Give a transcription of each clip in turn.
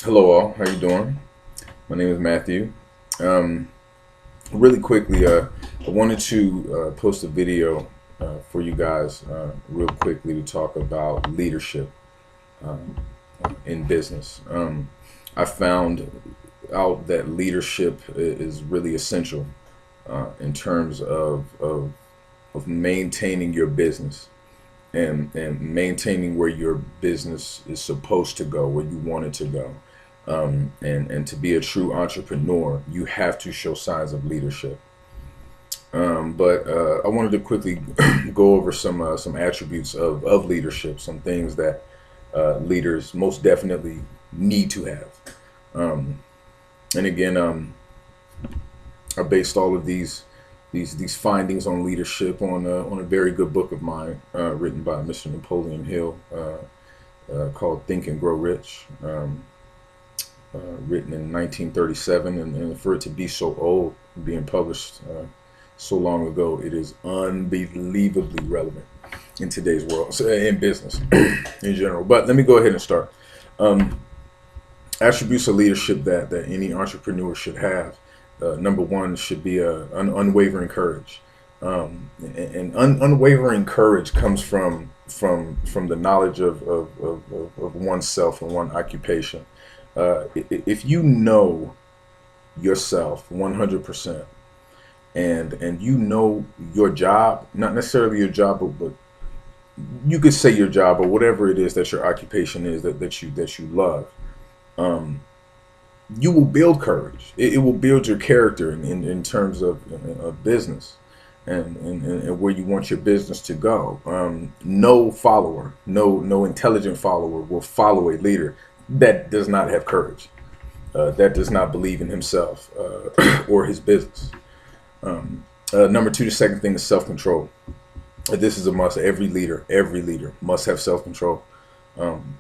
Hello all, how you doing? My name is Matthew. Um, really quickly, I wanted to post a video for you guys real quickly to talk about leadership um, in business. I found out that leadership is really essential in terms of maintaining your business and maintaining where your business is supposed to go, where you want it to go. And to be a true entrepreneur, you have to show signs of leadership. But I wanted to quickly go over some attributes of leadership, some things that leaders most definitely need to have. Um, and again, I based all of these findings on leadership on a very good book of mine written by Mr. Napoleon Hill called Think and Grow Rich. Written in 1937, and for it to be so old, being published so long ago, it is unbelievably relevant in today's world, so in business in general. But let me go ahead and start. Um, Attributes of leadership that any entrepreneur should have. Number one should be an unwavering courage. And unwavering courage comes from the knowledge of oneself and one occupation. If you know yourself 100% and you know your job, not necessarily your job, but you could say your job or whatever it is that your occupation is that you love, um, you will build courage. It will build your character in terms of business and where you want your business to go. No follower, no intelligent follower will follow a leader that does not have courage, that does not believe in himself or his business. Number two, the second thing is self-control. This is a must. Every leader must have self-control,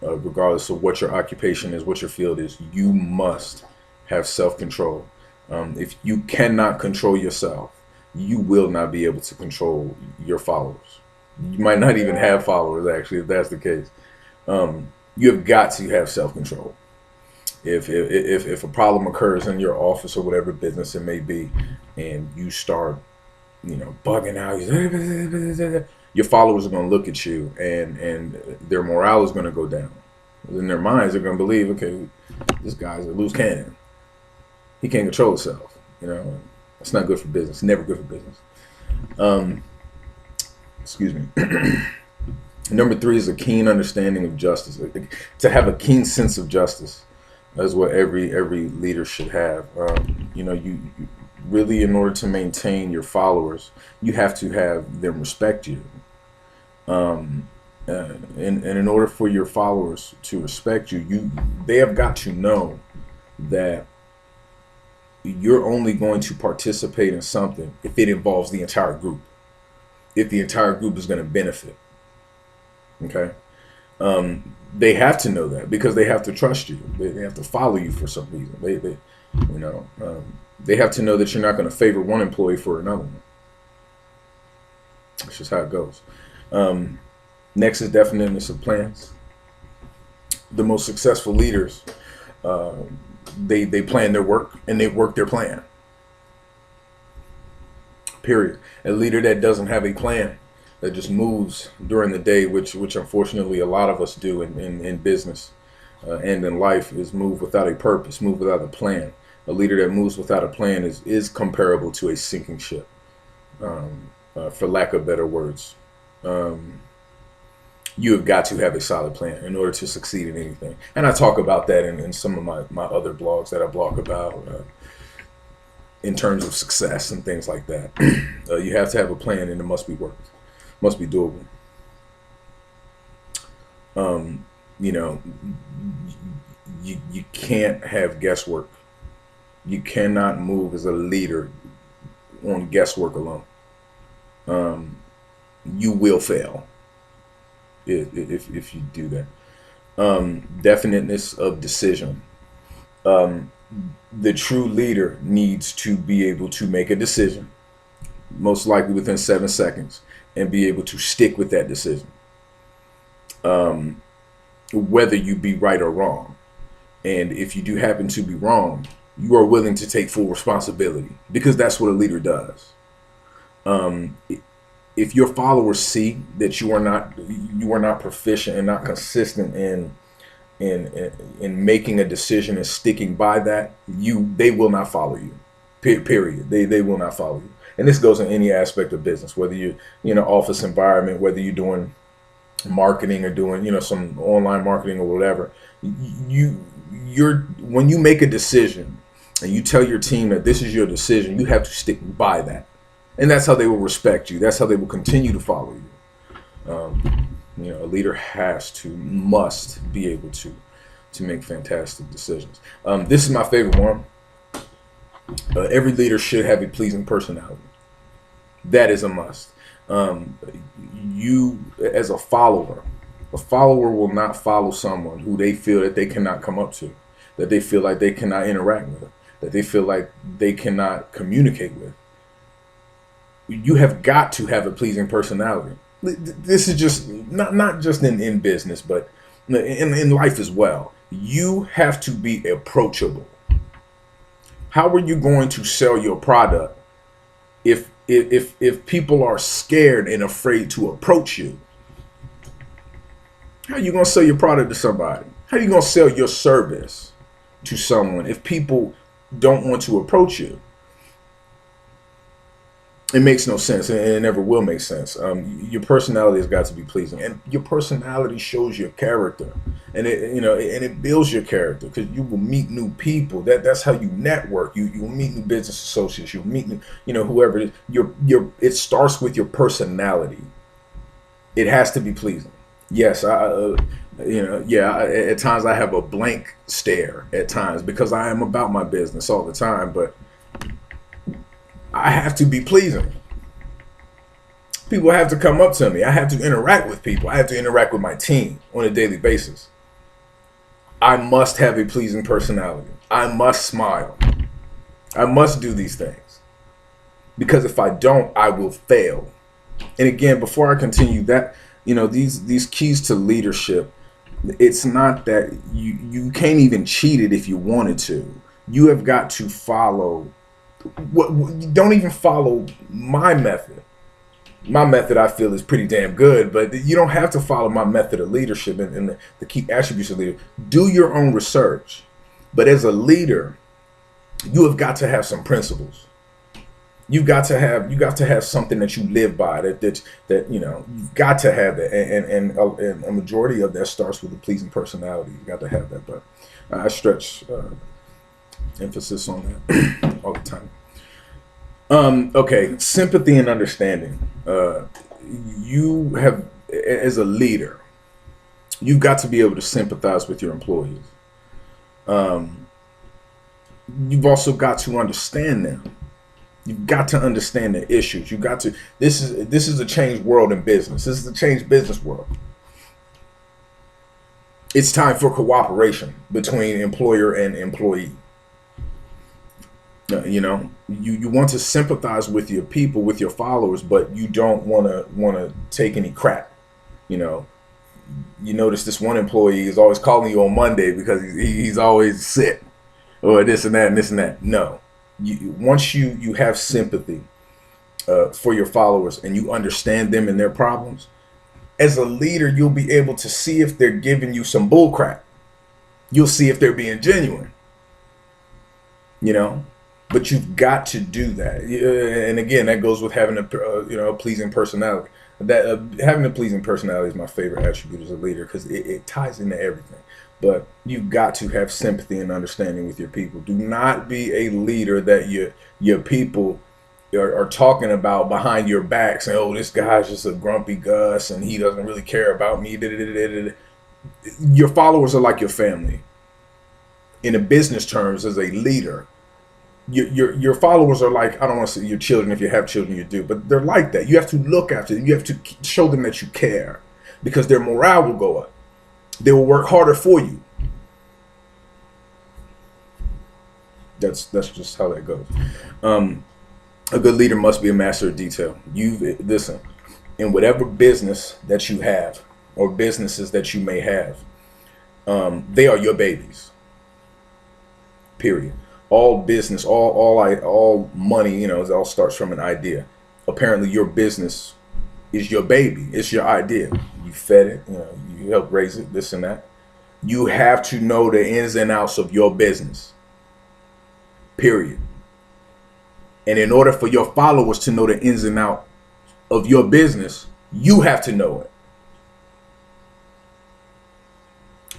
regardless of what your occupation is, what your field is. You must have self-control. If you cannot control yourself, you will not be able to control your followers. You might not even have followers, actually, if that's the case. You have got to have self-control. If a problem occurs in your office or whatever business it may be, and you start, bugging out, your followers are going to look at you, and their morale is going to go down. In their minds, they're going to believe, okay, this guy's a loose cannon. He can't control himself. It's not good for business. Never good for business. Um, Excuse me. Number three is a keen understanding of justice. To have a keen sense of justice is what every leader should have. You really, in order to maintain your followers, you have to have them respect you. And in order for your followers to respect you, they have got to know that you're only going to participate in something if it involves the entire group. If the entire group is going to benefit. Okay. They have to know that because they have to trust you. They have to follow you for some reason. You know, they have to know that you're not going to favor one employee for another one. That's just how it goes. Next is definiteness of plans. The most successful leaders, uh, they plan their work and they work their plan. Period. A leader that doesn't have a plan, that just moves during the day, which unfortunately a lot of us do in business and in life, is move without a purpose, move without a plan. A leader that moves without a plan is comparable to a sinking ship, for lack of better words. Um, you have got to have a solid plan in order to succeed in anything. And I talk about that in some of my other blogs that I blog about in terms of success and things like that. You have to have a plan and it must be worked, must be doable. Um, you know, you can't have guesswork. You cannot move as a leader on guesswork alone. Um, you will fail if you do that. Definiteness of decision. Um, the true leader needs to be able to make a decision, most likely within 7 seconds, and be able to stick with that decision, whether you be right or wrong. And if you do happen to be wrong, you are willing to take full responsibility, because that's what a leader does. Um, if your followers see that you are not proficient and not consistent in making a decision and sticking by that, they will not follow you. Period. They will not follow you. And this goes in any aspect of business, whether you're in an office environment, whether you're doing marketing or doing some online marketing or whatever. When you make a decision and you tell your team that this is your decision, you have to stick by that, and that's how they will respect you. That's how they will continue to follow you. A leader must be able to make fantastic decisions. This is my favorite one. Every leader should have a pleasing personality. That is a must. You, as a follower will not follow someone who they feel that they cannot come up to, that they feel like they cannot interact with, that they feel like they cannot communicate with. You have got to have a pleasing personality. This is just not just in business, but in life as well. You have to be approachable. How are you going to sell your product if people are scared and afraid to approach you? How are you going to sell your product to somebody? How are you going to sell your service to someone if people don't want to approach you? It makes no sense, and it never will make sense. Your personality has got to be pleasing, and your personality shows your character, and it builds your character, because you will meet new people. That's how you network. You will meet new business associates. You'll meet whoever it is. It starts with your personality. It has to be pleasing. Yes, at times I have a blank stare at times, because I am about my business all the time, but I have to be pleasing. People have to come up to me. I have to interact with people. I have to interact with my team on a daily basis. I must have a pleasing personality. I must smile. I must do these things, because if I don't, I will fail. And again, before I continue, that these keys to leadership, it's not that you can't even cheat it if you wanted to. You have got to follow. Don't even follow my method. My method, I feel, is pretty damn good, but you don't have to follow my method of leadership and the key attributes of leader. Do your own research. But as a leader, you have got to have some principles. You've got to have something that you live by. That you've got to have that, and a majority of that starts with a pleasing personality. You've got to have that. But I stretch emphasis on that all the time. Okay, sympathy and understanding. You have, as a leader, you've got to be able to sympathize with your employees. You've also got to understand them. You've got to understand their issues. You got to. This is a changed world in business. This is a changed business world. It's time for cooperation between employer and employee. You want to sympathize with your people, with your followers, but you don't want to take any crap. You notice this one employee is always calling you on Monday because he's always sick, or this and that and this and that. No, once you have sympathy for your followers and you understand them and their problems, as a leader, you'll be able to see if they're giving you some bull crap. You'll see if they're being genuine. But you've got to do that, and again, that goes with having a pleasing personality. Having a pleasing personality is my favorite attribute as a leader, because it ties into everything. But you've got to have sympathy and understanding with your people. Do not be a leader that your people are talking about behind your back, saying, "Oh, this guy's just a grumpy Gus, and he doesn't really care about me." Your followers are like your family. In a business terms, as a leader, your followers are like, I don't want to say your children. If you have children, you do, but they're like that. You have to look after them. You have to show them that you care, because their morale will go up. They will work harder for you. That's just how that goes. A good leader must be a master of detail. Listen, in whatever business that you have, or businesses that you may have, they are your babies. period. All business, all money, you know, it all starts from an idea. Apparently your business is your baby. It's your idea. You fed it, you know, you helped raise it, this and that. You have to know the ins and outs of your business, period. And in order for your followers to know the ins and outs of your business, you have to know it.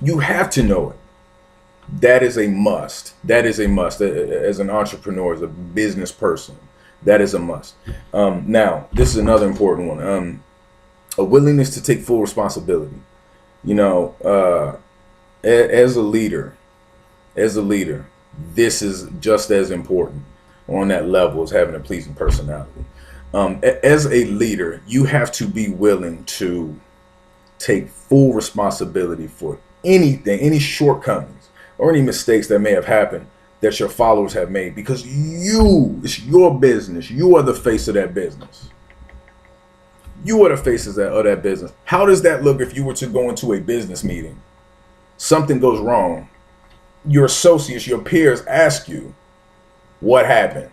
You have to know it. That is a must. That is a must. As an entrepreneur, as a business person, that is a must. Now, this is another important one. A willingness to take full responsibility. You know, as a leader, this is just as important on that level as having a pleasing personality. As a leader, you have to be willing to take full responsibility for anything, any shortcomings or any mistakes that may have happened that your followers have made, because it's your business. You are the face of that business. You are the faces of that business. How does that look if you were to go into a business meeting? Something goes wrong. Your associates, your peers ask you, what happened?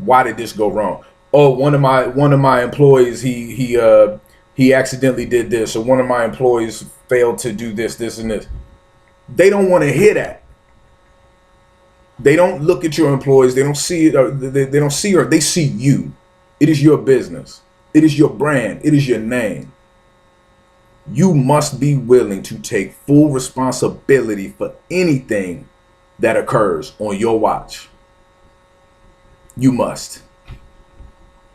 Why did this go wrong? Oh, one of my employees, he accidentally did this, or one of my employees failed to do this, and this. They don't want to hear that. They don't look at your employees. They don't see it. Or they don't see her. They see you. It is your business. It is your brand. It is your name. You must be willing to take full responsibility for anything that occurs on your watch. You must.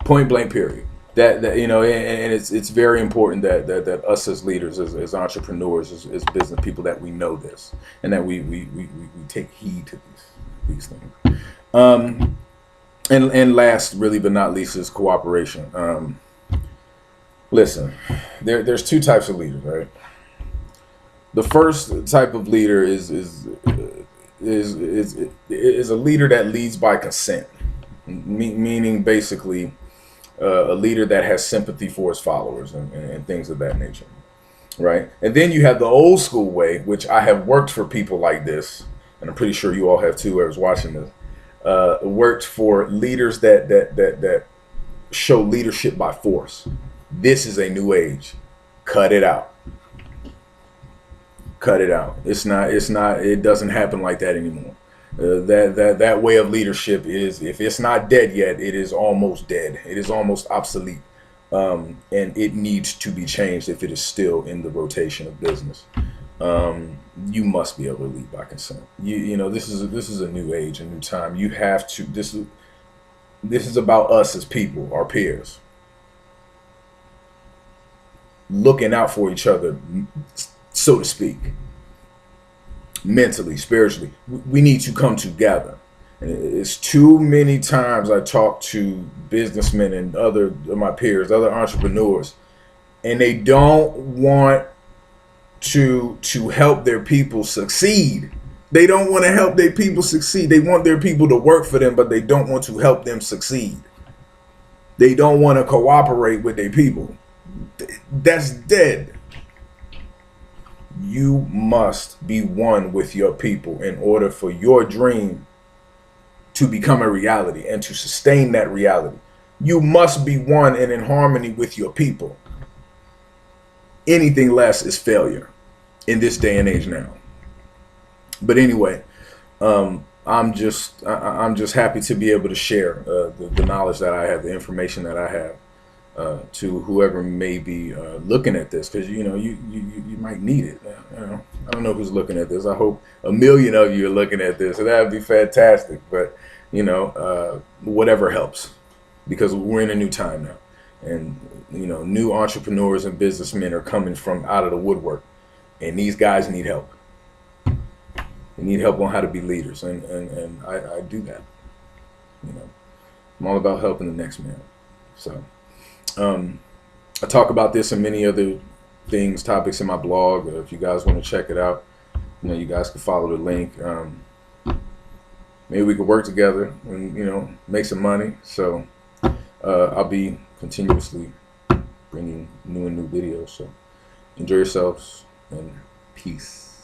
Point blank, period. That you know, and it's very important that us as leaders, as entrepreneurs, as business people, that we know this, and that we take heed to these things. And last, really but not least, is cooperation. Listen, there's two types of leaders, right? The first type of leader is a leader that leads by consent, meaning basically a leader that has sympathy for his followers and things of that nature, right? And then you have the old school way, which I have worked for people like this, and I'm pretty sure you all have too, whoever's watching this. Worked for leaders that show leadership by force. This is a new age. Cut it out. Cut it out. It doesn't happen like that anymore. That way of leadership is, if it's not dead yet, it is almost dead. It is almost obsolete. And it needs to be changed if it is still in the rotation of business. You must be able to lead by consent. You know, this is a new age, a new time. You have to, this is about us as people, our peers, looking out for each other, so to speak, mentally, spiritually. We need to come together. And it's too many times I talk to businessmen and other of my peers, other entrepreneurs, and they don't want to help their people succeed. They don't want to help their people succeed. They want their people to work for them, but they don't want to help them succeed. They don't want to cooperate with their people. That's dead. You must be one with your people in order for your dream to become a reality and to sustain that reality. You must be one and in harmony with your people. Anything less is failure in this day and age now. But anyway, I'm just happy to be able to share the knowledge that I have, the information that I have, to whoever may be looking at this, because you know you might need it. You know, I don't know who's looking at this. I hope 1 million of you are looking at this, and that would be fantastic. But you know, whatever helps, because we're in a new time now, and you know, new entrepreneurs and businessmen are coming from out of the woodwork, and these guys need help. They need help on how to be leaders, and I do that. You know, I'm all about helping the next man. So. I talk about this and many other things, topics in my blog. If you guys want to check it out, you know, you guys can follow the link. Maybe we could work together and, you know, make some money. So I'll be continuously bringing new and new videos. So enjoy yourselves and peace.